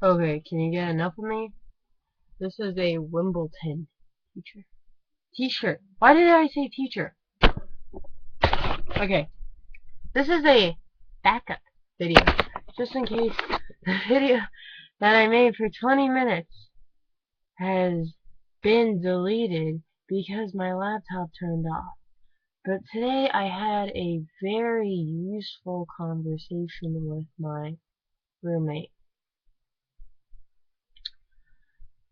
Okay, can you get enough of me? This is a Wimbledon teacher. T-shirt. Why did I say teacher? Okay, this is a backup video, just in case the video that I made for 20 minutes has been deleted because my laptop turned off. But today I had a very useful conversation with my roommate.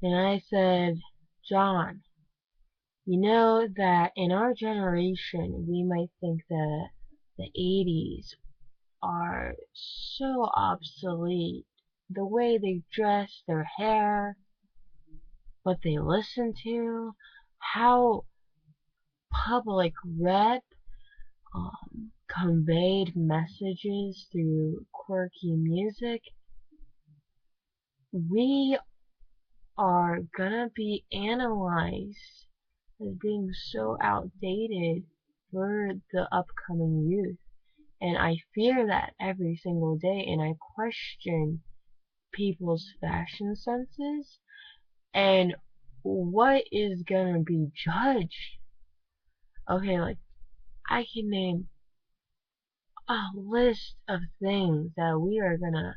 And I said, John, you know that in our generation we might think that the 80s are so obsolete. The way they dress, their hair, what they listen to, how public rep conveyed messages through quirky music. We are gonna be analyzed as being so outdated for the upcoming youth. And I fear that every single day, and I question people's fashion senses and what is gonna be judged. Okay, like, I can name a list of things that we are gonna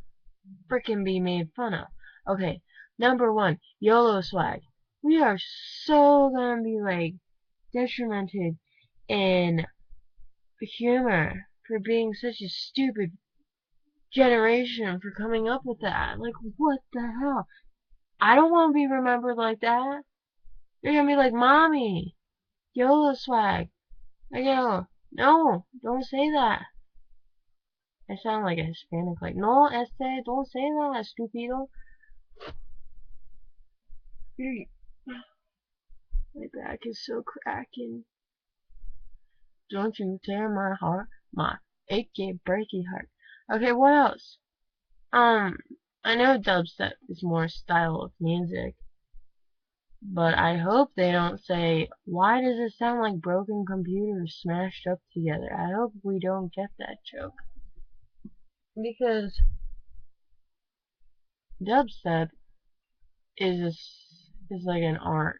frickin' be made fun of. Okay, number one, YOLO swag. We are so gonna be, like, detrimented in humor for being such a stupid generation for coming up with that. Like, what the hell? I don't want to be remembered like that. They're gonna be like, Mommy, YOLO swag. I go, no, don't say that. I sound like a Hispanic, like, no, don't say that, stupido. My back is so cracking. Don't you tear my heart, my achy breaky heart. Okay, what else? Um, I know dubstep is more style of music, but I hope they don't say, why does it sound like broken computers smashed up together? I hope we don't get that joke. Because dubstep is like an art.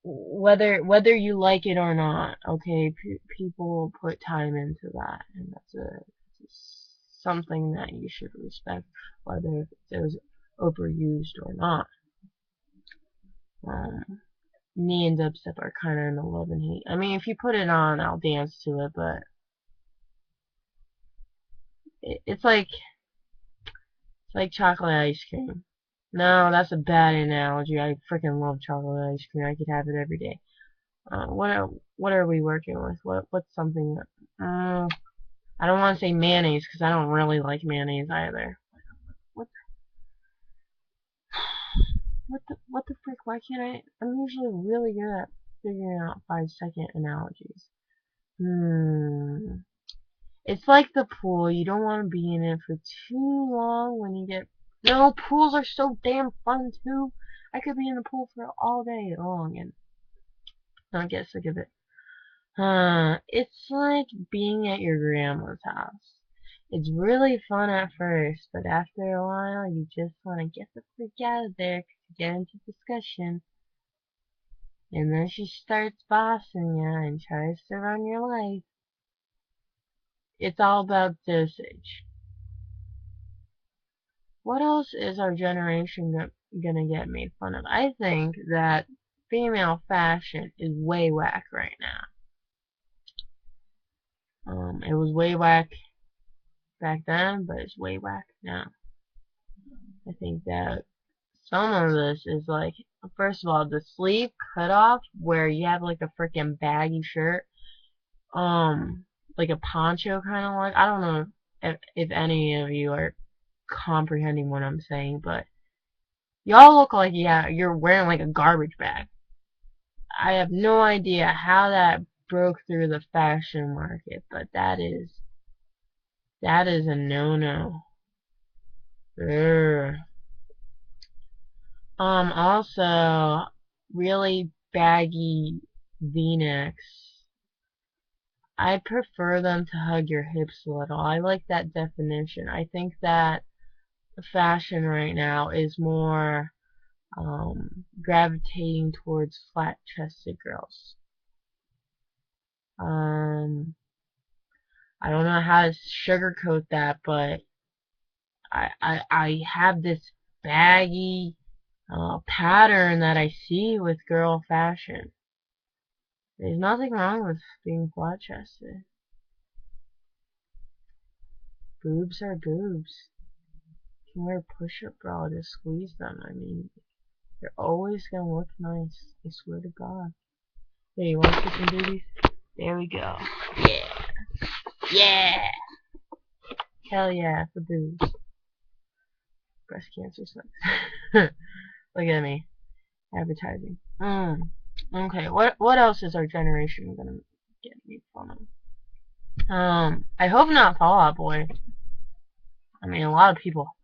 Whether you like it or not, okay, people put time into that, and that's something that you should respect, whether it was overused or not. Um, Me and dubstep are kind of in a love and hate. I mean, if you put it on, I'll dance to it, but it's like chocolate ice cream. No, that's a bad analogy. I freaking love chocolate ice cream. I could have it every day. What are we working with? What's something that, I don't want to say mayonnaise because I don't really like mayonnaise either. What what the frick? Why can't I? I'm usually really good at figuring out 5-second analogies. Hmm. It's like the pool. You don't want to be in it for too long when you get. No, pools are so damn fun too. I could be in the pool for all day long and not get sick of it. It's like being at your grandma's house. It's really fun at first, but after a while, you just want to get the freak out of there 'cause you get into discussion, and then she starts bossing you and tries to run your life. It's all about dosage. What else is our generation gonna get made fun of? I think that female fashion is way whack right now. It was way whack back then, but it's way whack now. I think that some of this is like, first of all, the sleeve cut off where you have like a freaking baggy shirt, like a poncho kind of like. I don't know if any of you are comprehending what I'm saying, but y'all look like, yeah, you're wearing like a garbage bag. I have no idea how that broke through the fashion market, but that is a no-no. Urgh. Also, really baggy V-necks. I prefer them to hug your hips a little. I like that definition. I think that fashion right now is more gravitating towards flat-chested girls. Um, I don't know how to sugarcoat that, but I have this baggy pattern that I see with girl fashion. There's nothing wrong with being flat-chested. Boobs are boobs. You can wear a push-up bra to squeeze them. I mean, they're always gonna look nice. I swear to God. Hey, you want to see some boobies? There we go. Yeah. Yeah. Hell yeah for boobs. Breast cancer sucks. Look at me. Advertising. Okay, what else is our generation gonna get me fun of? I hope not Fall Out Boy. I mean, a lot of people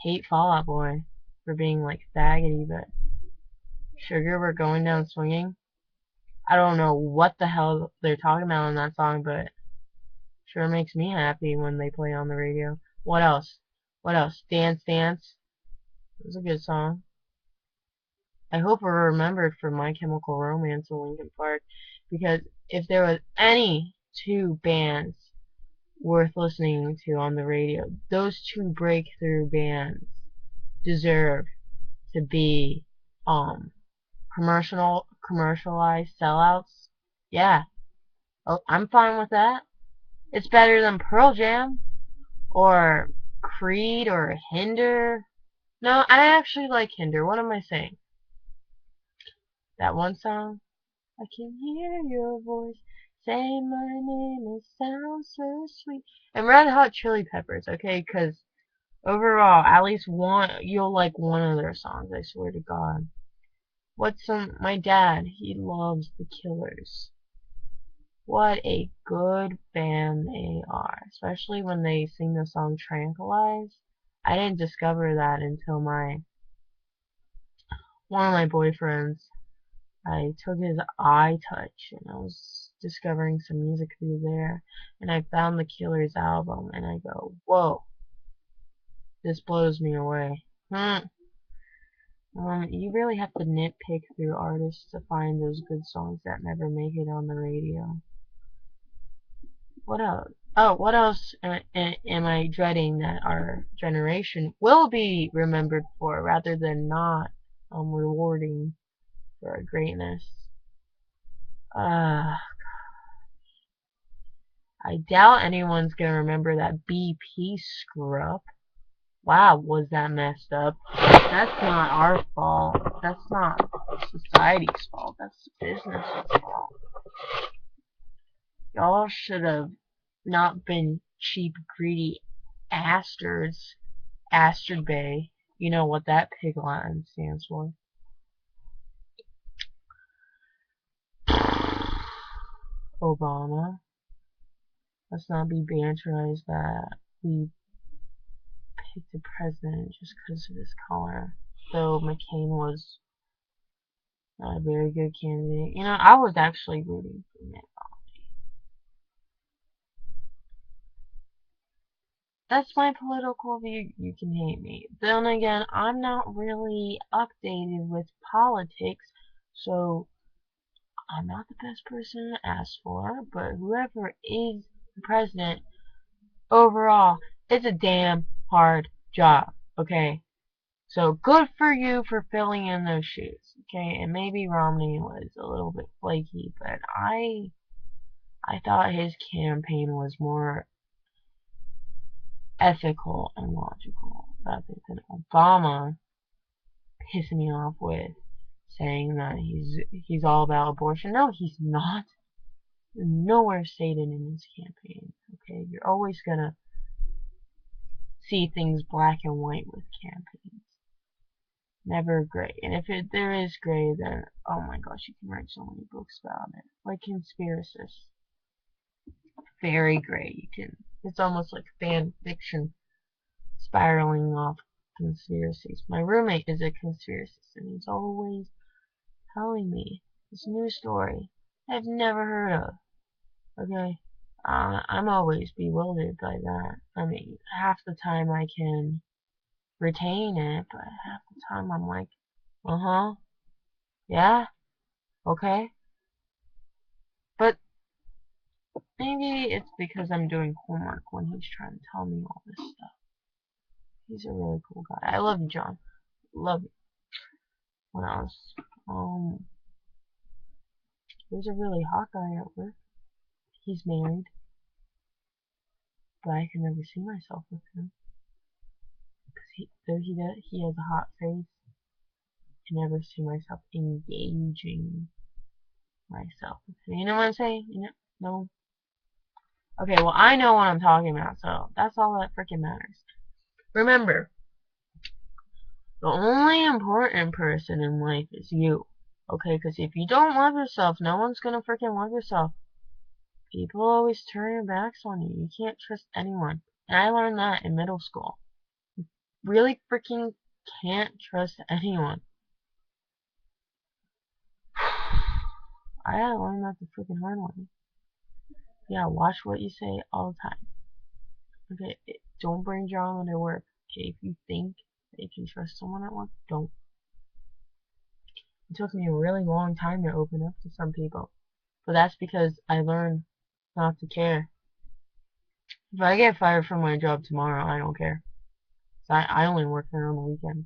hate Fall Out Boy for being like faggoty, but Sugar, we're going down swinging. I don't know what the hell they're talking about in that song, but sure makes me happy when they play on the radio. What else? What else? Dance Dance. It was a good song. I hope we're remembered for My Chemical Romance and Linkin Park, because if there was any two bands worth listening to on the radio, those two breakthrough bands deserve to be commercialized sellouts. Yeah, oh, I'm fine with that. It's better than Pearl Jam or Creed or Hinder. No, I actually like Hinder. What am I saying? That one song? I can hear your voice say my name. It sounds so sweet. And Red Hot Chili Peppers, okay? Because overall, at least one, you'll like one of their songs. I swear to God. My dad, he loves the Killers. What a good band they are, especially when they sing the song Tranquilize. I didn't discover that until one of my boyfriends. I took his iTouch and I was discovering some music through there, and I found the Killers album and I go, whoa, this blows me away. You really have to nitpick through artists to find those good songs that never make it on the radio. What else? Oh, what else am I dreading that our generation will be remembered for rather than not rewarding for our greatness? Uh, I doubt anyone's gonna remember that BP screw up. Wow, was that messed up? That's not our fault. That's not society's fault. That's the business's fault. Y'all should have not been cheap, greedy asters. Astrid Bay. You know what that pig Latin stands for. Obama. Let's not be banterized that we picked a president just because of his color. Though McCain was not a very good candidate. You know, I was actually rooting for Mitt. That's my political view. You can hate me. Then again, I'm not really updated with politics, so I'm not the best person to ask for, but whoever is the president, overall, it's a damn hard job, okay? So good for you for filling in those shoes, okay? And maybe Romney was a little bit flaky, but I thought his campaign was more ethical and logical rather than Obama pissing me off with saying that he's all about abortion. No, he's not. Nowhere stated in his campaign. Okay, you're always gonna see things black and white with campaigns. Never gray. And if there is gray, then oh my gosh, you can write so many books about it. Like conspiracists, very gray. It's almost like fan fiction spiraling off conspiracies. My roommate is a conspiracist, and he's always telling me this new story. I've never heard of. Okay? I'm always bewildered by that. I mean, half the time I can retain it, but half the time I'm like, uh-huh, yeah, okay. But maybe it's because I'm doing homework when he's trying to tell me all this stuff. He's a really cool guy. I love you, John. Love you. What else? There's a really hot guy at work. He's married, but I can never see myself with him. Because he has a hot face. I can never see myself engaging myself with him. You know what I'm saying? You know? No? Okay, well, I know what I'm talking about, so that's all that freaking matters. Remember, the only important person in life is you. Okay, because if you don't love yourself, no one's gonna freaking love yourself. People always turn their backs on you. You can't trust anyone. And I learned that in middle school. Really freaking can't trust anyone. I gotta learn that the freaking hard way. Yeah, watch what you say all the time. Okay, don't bring drama to work. Okay, if you think that you can trust someone at work, don't. It took me a really long time to open up to some people. But that's because I learned not to care. If I get fired from my job tomorrow, I don't care. I only work there on the weekend.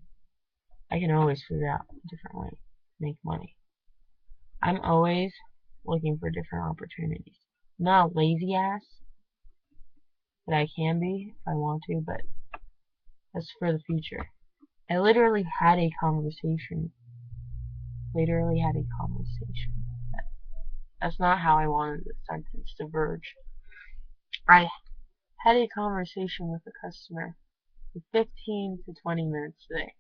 I can always figure out a different way to make money. I'm always looking for different opportunities. I'm not a lazy ass, but I can be if I want to, but that's for the future. I literally had a conversation. That's not how I wanted the sentence to verge. I had a conversation with a customer for 15 to 20 minutes today.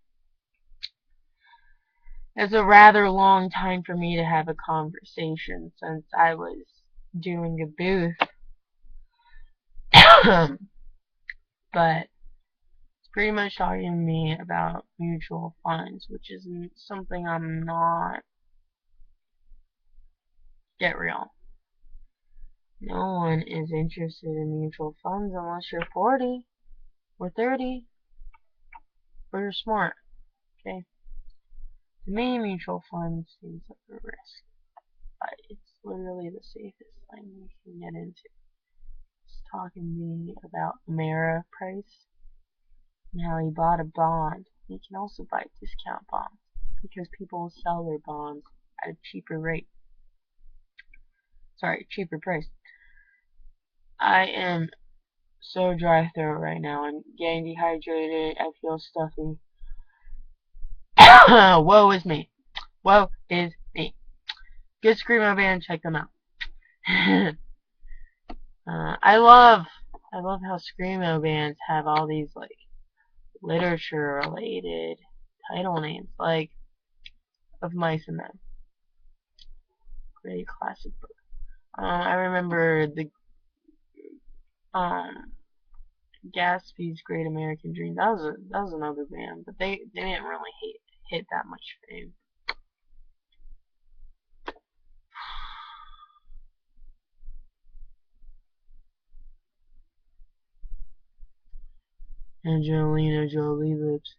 It's a rather long time for me to have a conversation since I was doing a booth. But it's pretty much talking to me about mutual funds, which is something I'm not. Get real. No one is interested in mutual funds unless you're 40 or 30 or you're smart. Okay? To me, mutual funds seems like a risk. But it's literally the safest thing you can get into. It's talking to me about Ameriprice and how he bought a bond. He can also buy discount bonds because people sell their bonds at a cheaper rate. Sorry, cheaper price. I am so dry throat right now. I'm getting dehydrated. I feel stuffy. Woe is me. Woe is me. Good Screamo band, check them out. I love how Screamo bands have all these like literature related title names, like Of Mice and Men. Great classic book. I remember the Gatsby's Great American Dream. That was another band, but they didn't really hit that much fame. Angelina Jolie lips.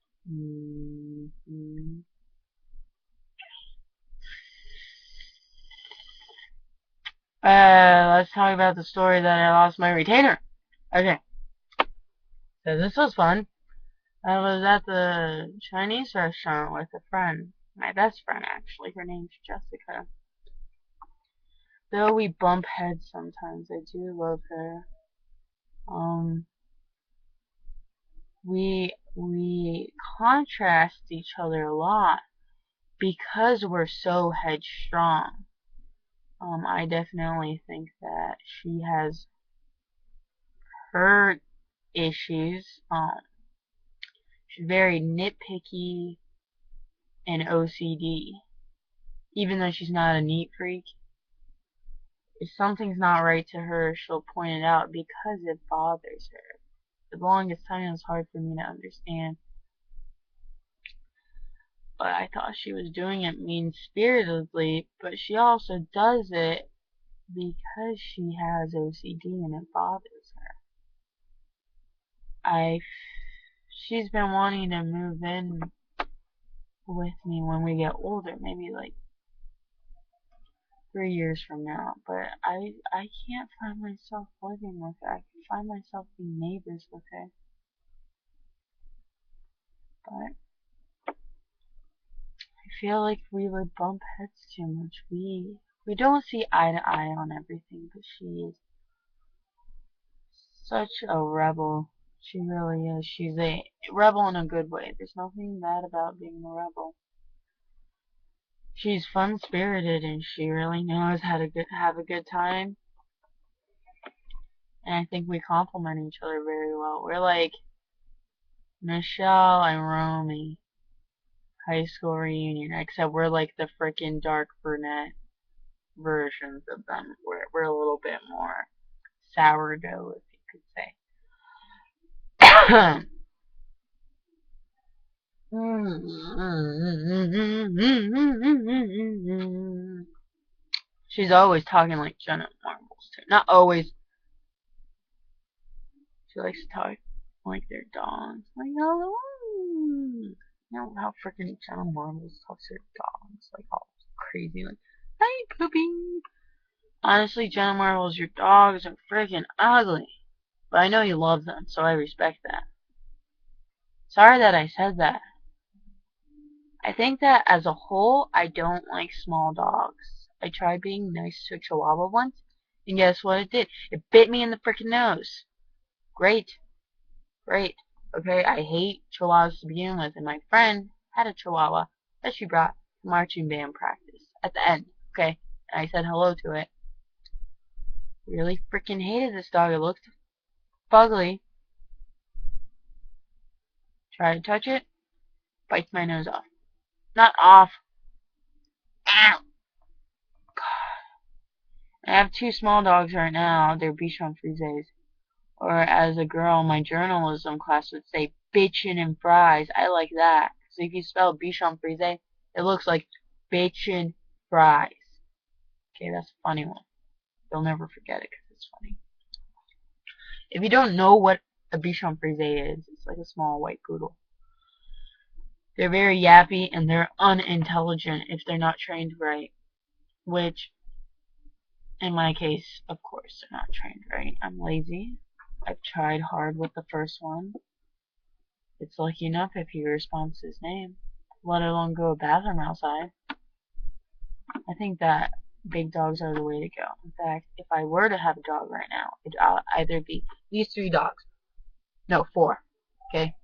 Let's talk about the story that I lost my retainer. Okay. So this was fun. I was at the Chinese restaurant with a friend. My best friend, actually. Her name's Jessica. Though we bump heads sometimes, I do love her. We contrast each other a lot because we're so headstrong. I definitely think that she has her issues. She's very nitpicky and OCD. Even though she's not a neat freak, if something's not right to her, she'll point it out because it bothers her. For the longest time, it was hard for me to understand. But I thought she was doing it mean-spiritedly, but she also does it because she has OCD and it bothers her. She's been wanting to move in with me when we get older, maybe like 3 years from now, but I can't find myself living with her. I can find myself being neighbors with her, but I feel like we would bump heads too much. We don't see eye to eye on everything, but she is such a rebel. She really is. She's a rebel in a good way. There's nothing bad about being a rebel. She's fun spirited and she really knows how to have a good time. And I think we complement each other very well. We're like Michelle and Romy high school reunion, except we're like the freaking dark brunette versions of them. We're a little bit more sourdough, if you could say. She's always talking like Jenna Marbles too. Not always. She likes to talk like their dogs. Like, hello. You know how freaking Jenna Marbles talks to her dogs, like all crazy, like, hey, poopy. Honestly, Jenna Marbles, your dogs are freaking ugly. But I know you love them, so I respect that. Sorry that I said that. I think that as a whole, I don't like small dogs. I tried being nice to a Chihuahua once, and guess what it did? It bit me in the freaking nose. Great. Great. Okay, I hate Chihuahuas to begin with, and my friend had a Chihuahua that she brought to marching band practice at the end. Okay, and I said hello to it. Really freaking hated this dog. It looked ugly. Try to touch it, bites my nose off. Not off. Ow! I have two small dogs right now. They're Bichon Frises. Or as a girl in my journalism class would say, bitchin' and fries. I like that. So if you spell Bichon Frise, it looks like bitchin' fries. Okay, that's a funny one. You'll never forget it because it's funny. If you don't know what a Bichon Frise is, it's like a small white poodle. They're very yappy and they're unintelligent if they're not trained right. Which, in my case, of course, they're not trained right. I'm lazy. I've tried hard with the first one. It's lucky enough if he responds to his name, let alone go a bathroom outside. I think that big dogs are the way to go. In fact, if I were to have a dog right now, it'd either be these 3 dogs. No, 4. Okay?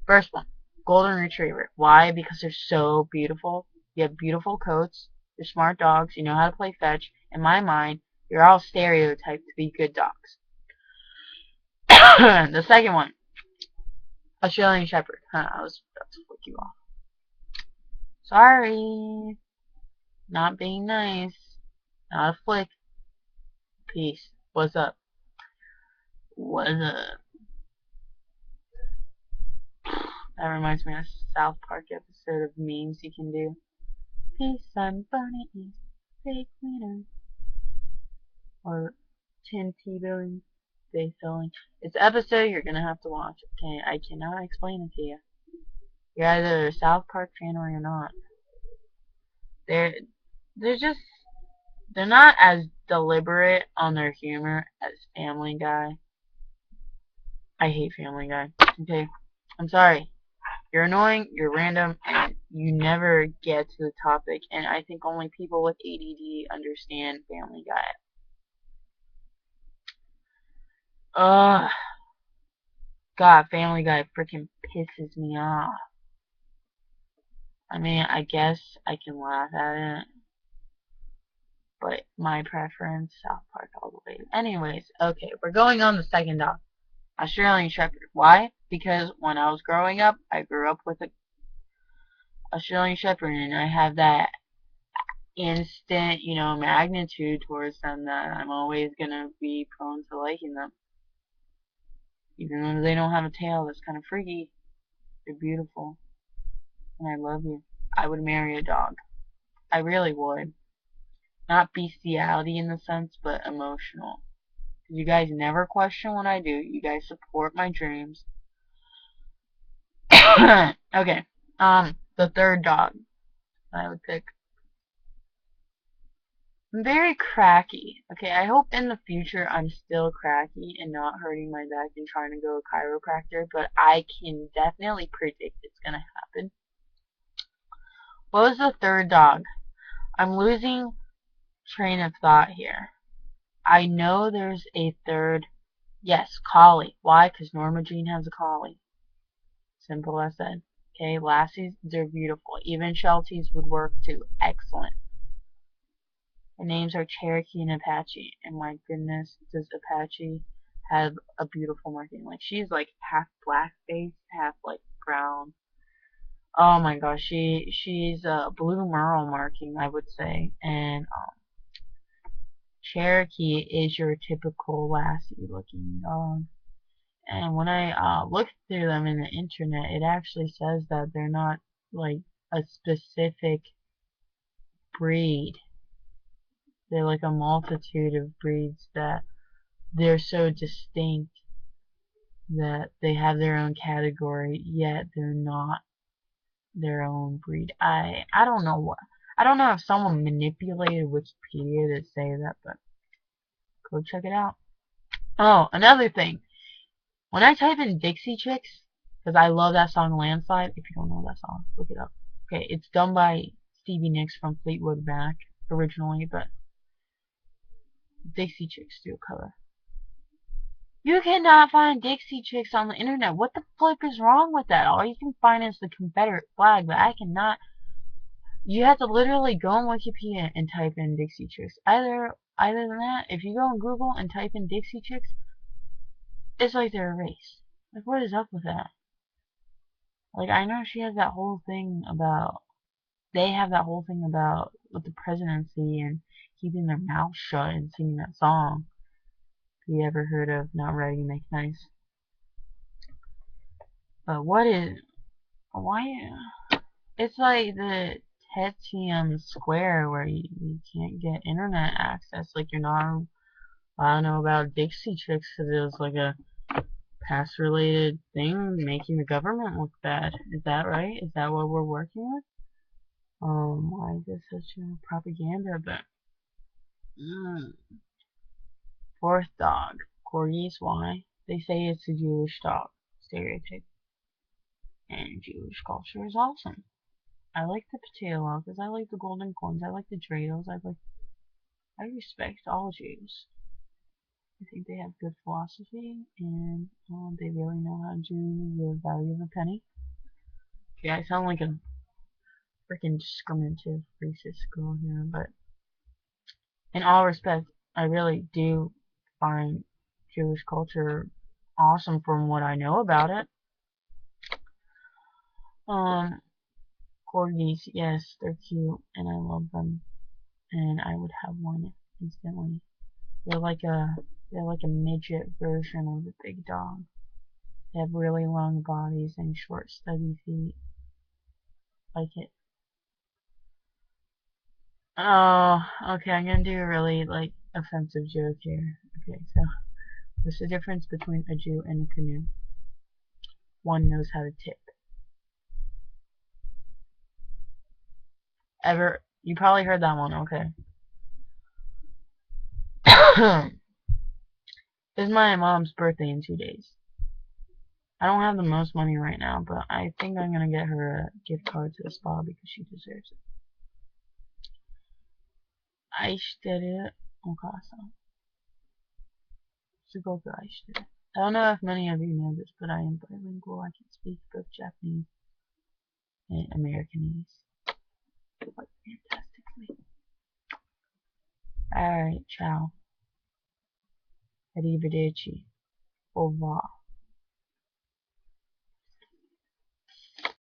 First one, Golden Retriever. Why? Because they're so beautiful. You have beautiful coats. You're smart dogs. You know how to play fetch. In my mind, you're all stereotyped to be good dogs. The second one, Australian Shepherd. I was about to flick you off. Sorry. Not being nice. Not a flick. Peace. What's up? What's up? That reminds me of a South Park episode of memes you can do. Peace, I'm Bunny East, fake winner. Or Tim Tebowing, Big Filling. It's an episode you're gonna have to watch. Okay, I cannot explain it to you. You're either a South Park fan or you're not. They're just they're not as deliberate on their humor as Family Guy. I hate Family Guy. Okay, I'm sorry. You're annoying, you're random, and you never get to the topic, and I think only people with ADD understand Family Guy. Ugh. God, Family Guy freaking pisses me off. I mean, I guess I can laugh at it, but my preference, South Park all the way. Anyways, okay, we're going on the second dog. Australian Shepherd. Why? Because when I was growing up, I grew up with a Australian Shepherd, and I have that instant, magnitude towards them that I'm always gonna be prone to liking them. Even though they don't have a tail, that's kind of freaky. They're beautiful, and I love you. I would marry a dog. I really would. Not bestiality in the sense, but emotional. You guys never question what I do. You guys support my dreams. Okay. The third dog I would pick. I'm very cracky. Okay, I hope in the future I'm still cracky and not hurting my back and trying to go to a chiropractor, but I can definitely predict it's gonna happen. What was the third dog? I'm losing train of thought here. I know there's a third. Yes, collie. Why? Because Norma Jean has a collie. Simple as that. Okay, Lassies, they're beautiful. Even Shelties would work too. Excellent. The names are Cherokee and Apache. And my goodness, does Apache have a beautiful marking? Like, she's like half black face, half like brown. Oh my gosh, she's a blue merle marking, I would say. And Cherokee is your typical Lassie looking dog. And when I looked through them in the internet, it actually says that they're not like a specific breed. They're like a multitude of breeds that they're so distinct that they have their own category, yet they're not their own breed. I don't know what. I don't know if someone manipulated Wikipedia to say that, but go check it out. Oh, another thing. When I type in Dixie Chicks, because I love that song Landslide, if you don't know that song, look it up. Okay, it's done by Stevie Nicks from Fleetwood Mac originally, but Dixie Chicks do a cover. You cannot find Dixie Chicks on the internet. What the flip is wrong with that? All you can find is the Confederate flag, but I cannot. You have to literally go on Wikipedia and type in Dixie Chicks. Either than that, if you go on Google and type in Dixie Chicks, it's like they're erased. Like, what is up with that? Like, I know she has that whole thing about, they have that whole thing about with the presidency and keeping their mouth shut and singing that song. Have you ever heard of Not Ready to Make Nice? But why, it's like the Tetium Square where you can't get internet access. Like, you're not, I don't know about Dixie Chicks because it was like a past related thing making the government look bad. Is that right? Is that what we're working with? Why is this such a propaganda? But mm. Fourth dog, corgis. Why? They say it's a Jewish dog stereotype, and Jewish culture is awesome. I like the potato because I like the golden coins. I like the dreidels. I respect all Jews. I think they have good philosophy, and they really know how to do the value of a penny. Okay, I sound like a freaking discriminative, racist girl here, but in all respect, I really do find Jewish culture awesome from what I know about it. Um, corgis, yes, they're cute, and I love them, and I would have one instantly. They're like a they're like a midget version of a big dog. They have really long bodies and short, stubby feet. Like it. Oh, okay, I'm gonna do a really like offensive joke here. Okay, so what's the difference between a Jew and a canoe? One knows how to tip. Ever? You probably heard that one. Okay. It's my mom's birthday in 2 days. I don't have the most money right now, but I think I'm gonna get her a gift card to the spa because she deserves it. Eichstätte on casa. Sugoku Eichstätte. I don't know if many of you know this, but I am bilingual. I can speak both Japanese and Americanese quite fantastically. Alright, ciao. Arrivederci. Au revoir.